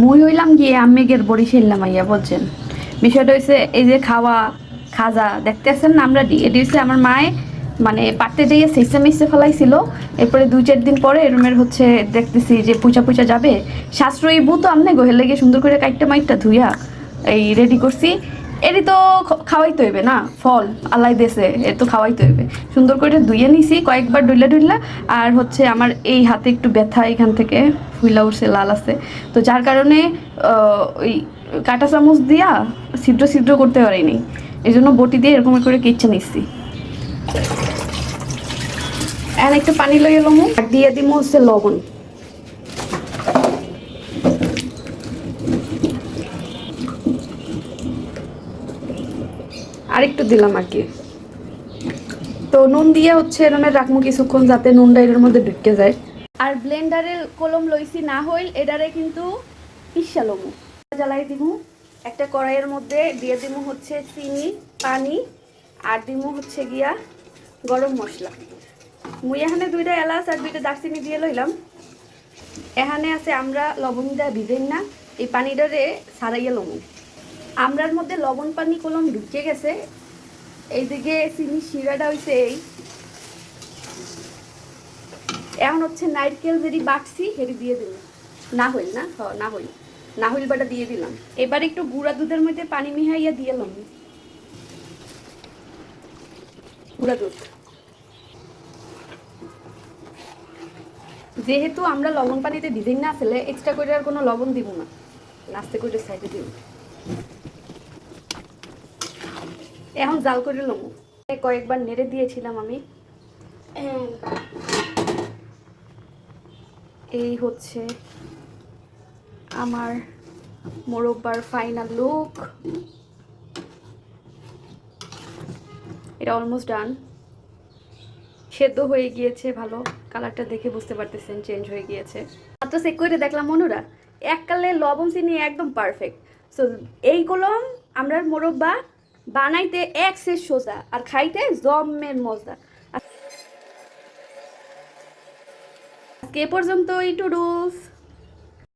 মুই হইলাম গিয়ে আমেগের বরিশাল্লাম আইয়া বলছেন। বিষয়টা হয়েছে এই যে খাওয়া খাজা দেখতেছেন না আমরা এটি হচ্ছে আমার মায়ে মানে পাটতে দিয়ে সিস্টে মিস্টে ফেলাইছিল। এরপরে 2-4 দিন পরে এরমের হচ্ছে দেখতেছি যে পুচা পুচা যাবে সাশ্রয়ী বু তো আমনে গোহের লেগে সুন্দর করে কাইটটা মাইটটা ধুইয়া এই রেডি করছি। এরই তো খাওয়াইতে হইবে না, ফল আল্লাহ দেশে এর তো খাওয়াইতে হইবে। সুন্দর করে ধুইয়ে নিছি কয়েকবার ডুইলা ডুইলা। আর হচ্ছে আমার এই হাতে একটু ব্যথা এখান থেকে ফুইলা উঠছে, লাল আছে। তো যার কারণে ওই কাঁটা চামচ দিয়া ছিদ্র ছিদ্র করতে পারিনি, এই জন্য বটি দিয়ে এরকম করে কেচে নিচ্ছি। এখন একটু পানি লই এলাম আর দিয়ে দিব হচ্ছে লবণ। আর একটু দিলাম আর কি। তো নুন দিয়ে হচ্ছে এরমের রাখবো কিছুক্ষণ যাতে নুনটা এর মধ্যে ঢুকে যায়। আর ব্লেন্ডারের কলম লইছি না হইল এটারে কিন্তু পিসা লমু। জ্বালাই দিব, একটা কড়াইয়ের মধ্যে দিয়ে দিব হচ্ছে চিনি পানি আর দিব হচ্ছে গিয়া গরম মশলা। মুই এখানে 2টা এলাচ আর 2টা দারচিনি দিয়ে লইলাম। এখানে আছে আমরা লবণ দেওয়া ভিজেন না, এই পানিটারে সারাইয়া লমু। আমরার মধ্যে লবণ পানি কলম ঢুকে গেছে। এইদিকে চিনি শিরাটা হয়েছে এই। এখন হচ্ছে নারকেল যেটি বাটছি সেটি দিয়ে দিলাম। না হইল না, না হইল না হইল বাটা দিয়ে দিলাম। এবার একটু গুঁড়া দুধের মধ্যে পানি মিহাইয়া দিয়ে এলাম। গুঁড়া দুধ যেহেতু আমরা লবণ পানিতে ভিজেই না আসলে এক্সট্রা করে আর কোনো লবণ দিব না, নাস্তে করে সাইডে দিব। এখন জাল করে লমু। কয়েকবার নেড়ে দিয়েছিলাম আমি। এই হচ্ছে আমার মোরব্বার ফাইনাল লুক। এটা অলমোস্ট ডান, সেদ্ধ হয়ে গিয়েছে ভালো। কালারটা দেখে বুঝতে পারতেছেন চেঞ্জ হয়ে গিয়েছে। মাত্র চেক করে দেখলাম মনুরা এককালে লবণ চিনি একদম পারফেক্ট। সো এই কলম আমরা মোরব্বা বানাইতে এক শেষ সোজা আর খাইতে জমের মজা। আজকে এ পর্যন্ত টুডুস।